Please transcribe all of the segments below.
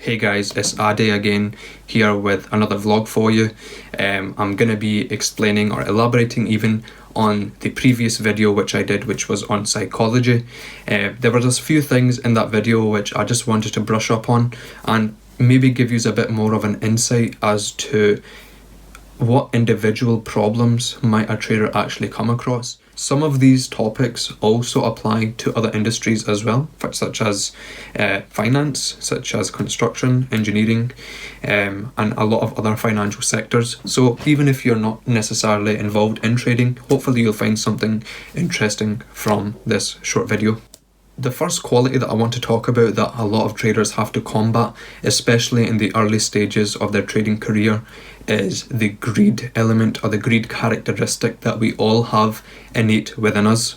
Hey guys, it's Adi again here with another vlog for you. I'm going to be explaining or elaborating even on the previous video which I did, which was on psychology. There were just a few things in that video which I just wanted to brush up on and maybe give you a bit more of an insight as to what individual problems might a trader actually come across. Some of these topics also apply to other industries as well, such as finance, such as construction, engineering, and a lot of other financial sectors. So even if you're not necessarily involved in trading, hopefully you'll find something interesting from this short video. The first quality that I want to talk about that a lot of traders have to combat, especially in the early stages of their trading career, is the greed element or the greed characteristic that we all have innate within us.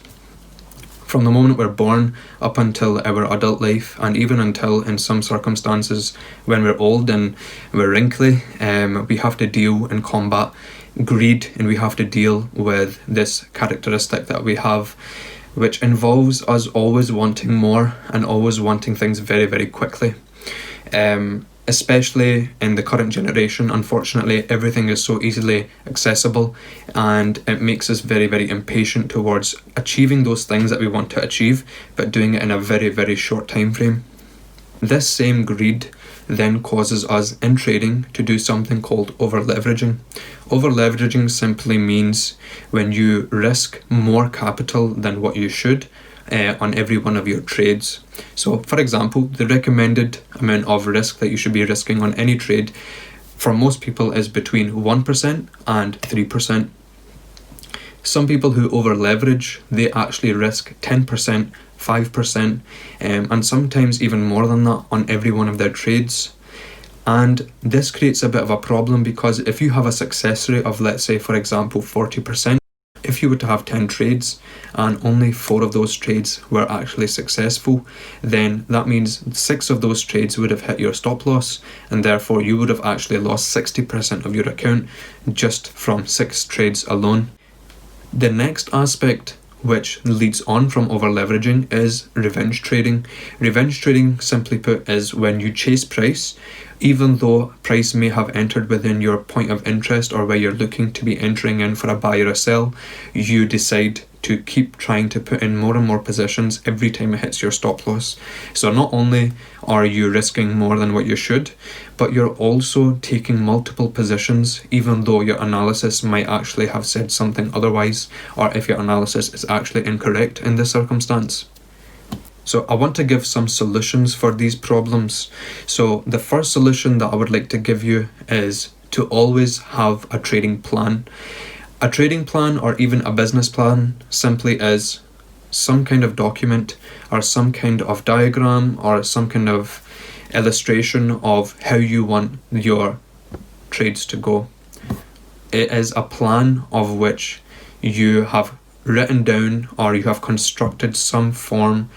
From the moment we're born up until our adult life, and even until in some circumstances when we're old and we're wrinkly, we have to deal and combat greed, and we have to deal with this characteristic that we have, which involves us always wanting more and always wanting things very, very quickly. Especially in the current generation, unfortunately, everything is so easily accessible and it makes us very, very impatient towards achieving those things that we want to achieve, but doing it in a very, very short time frame. This same greed then causes us in trading to do something called over-leveraging. Over-leveraging simply means when you risk more capital than what you should on every one of your trades. So for example, the recommended amount of risk that you should be risking on any trade for most people is between 1% and 3%. Some people who over leverage, they actually risk 10%, 5%, and sometimes even more than that on every one of their trades. And this creates a bit of a problem, because if you have a success rate of, let's say for example 40%, if you were to have 10 trades and only 4 of those trades were actually successful, then that means 6 of those trades would have hit your stop loss, and therefore you would have actually lost 60% of your account just from 6 trades alone. The next aspect which leads on from over leveraging is revenge trading. Revenge trading, simply put, is when you chase price, even though price may have entered within your point of interest or where you're looking to be entering in for a buy or a sell, you decide to keep trying to put in more and more positions every time it hits your stop loss. So not only are you risking more than what you should, but you're also taking multiple positions even though your analysis might actually have said something otherwise, or if your analysis is actually incorrect in this circumstance. So I want to give some solutions for these problems. So the first solution that I would like to give you is to always have a trading plan. A trading plan, or even a business plan, simply is some kind of document or some kind of diagram or some kind of illustration of how you want your trades to go. It is a plan of which you have written down or you have constructed some form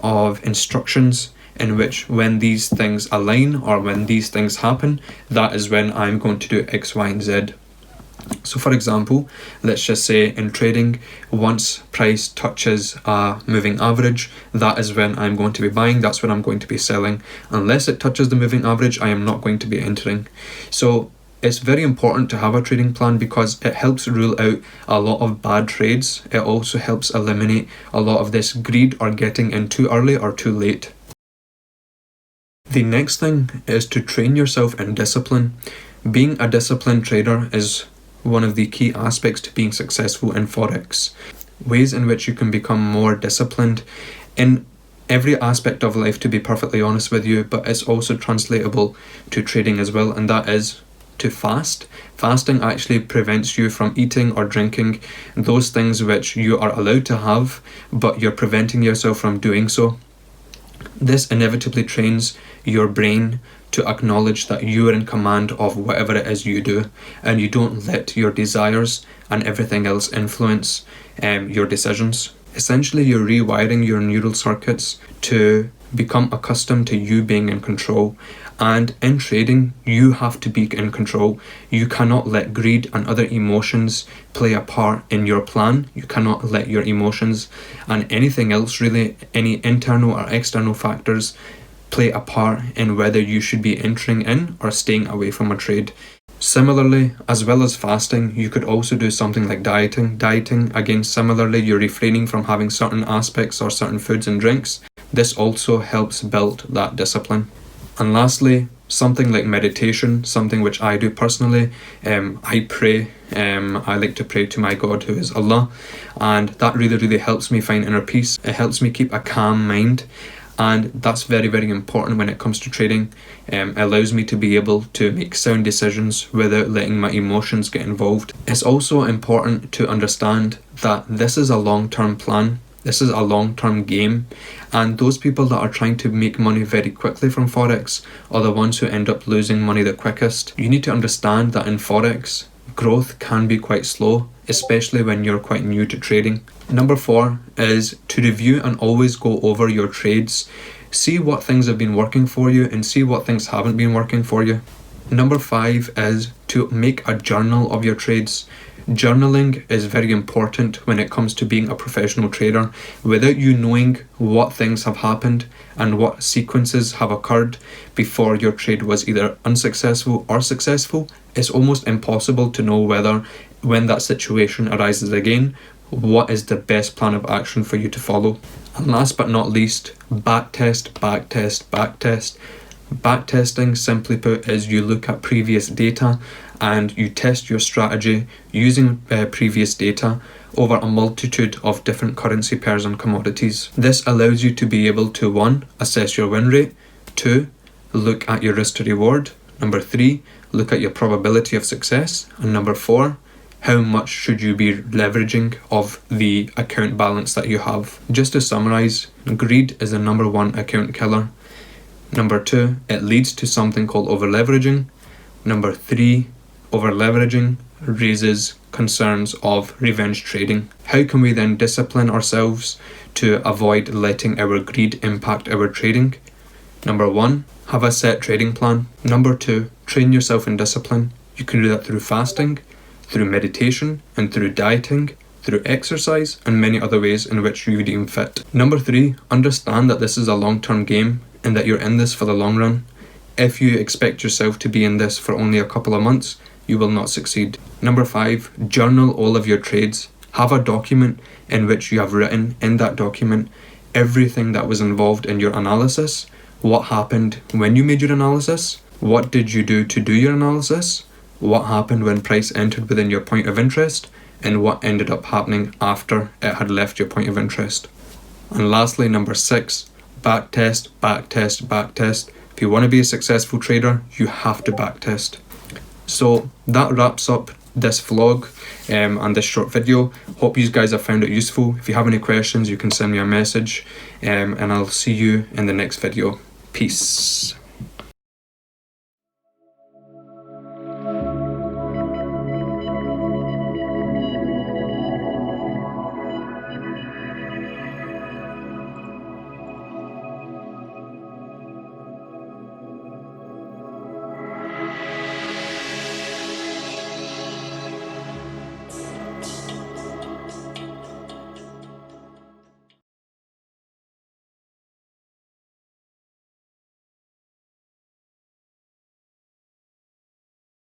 of instructions in which when these things align or when these things happen, that is when I'm going to do X, Y, and Z. So for example, let's just say in trading, once price touches a moving average, that is when I'm going to be buying, that's when I'm going to be selling. Unless it touches the moving average, I am not going to be entering. So it's very important to have a trading plan because it helps rule out a lot of bad trades. It also helps eliminate a lot of this greed or getting in too early or too late. The next thing is to train yourself in discipline. Being a disciplined trader is one of the key aspects to being successful in Forex. Ways in which you can become more disciplined in every aspect of life, to be perfectly honest with you, but it's also translatable to trading as well, and that is to fast. Fasting actually prevents you from eating or drinking those things which you are allowed to have, but you're preventing yourself from doing so. This inevitably trains your brain to acknowledge that you are in command of whatever it is you do, and you don't let your desires and everything else influence your decisions. Essentially, you're rewiring your neural circuits to become accustomed to you being in control. And in trading, you have to be in control. You cannot let greed and other emotions play a part in your plan. You cannot let your emotions and anything else really, any internal or external factors, play a part in whether you should be entering in or staying away from a trade. Similarly, as well as fasting, you could also do something like dieting. Dieting, again, similarly, you're refraining from having certain aspects or certain foods and drinks. This also helps build that discipline. And lastly, something like meditation, something which I do personally. I pray. I like to pray to my God, who is Allah, and that really helps me find inner peace. It helps me keep a calm mind, and that's very important when it comes to trading. It allows me to be able to make sound decisions without letting my emotions get involved. It's also important to understand that this is a long-term plan. This is a long-term game, and those people that are trying to make money very quickly from Forex are the ones who end up losing money the quickest. You need to understand that in Forex, growth can be quite slow, especially when you're quite new to trading. Number 4 is to review and always go over your trades. See what things have been working for you and see what things haven't been working for you. Number 5 is to make a journal of your trades. Journaling is very important when it comes to being a professional trader. Without you knowing what things have happened and what sequences have occurred before your trade was either unsuccessful or successful, it's almost impossible to know whether, when that situation arises again, what is the best plan of action for you to follow. And last but not least, backtest. Backtesting, simply put, is you look at previous data and you test your strategy using previous data over a multitude of different currency pairs and commodities. This allows you to be able to 1. Assess your win rate, 2. Look at your risk to reward, number 3. Look at your probability of success, and number 4. How much should you be leveraging of the account balance that you have. Just to summarize, greed is the number 1 account killer. Number 2, it leads to something called overleveraging. Number 3, overleveraging raises concerns of revenge trading. How can we then discipline ourselves to avoid letting our greed impact our trading? Number 1, have a set trading plan. Number 2, train yourself in discipline. You can do that through fasting, through meditation, and through dieting, through exercise, and many other ways in which you deem fit. Number 3, understand that this is a long-term game and that you're in this for the long run. If you expect yourself to be in this for only a couple of months, you will not succeed. Number 5, journal all of your trades. Have a document in which you have written in that document everything that was involved in your analysis. What happened when you made your analysis? What did you do to do your analysis? What happened when price entered within your point of interest? And what ended up happening after it had left your point of interest? And lastly, number 6, backtest. If you want to be a successful trader, you have to backtest. So that wraps up this vlog and this short video. Hope you guys have found it useful. If you have any questions, you can send me a message and I'll see you in the next video. Peace.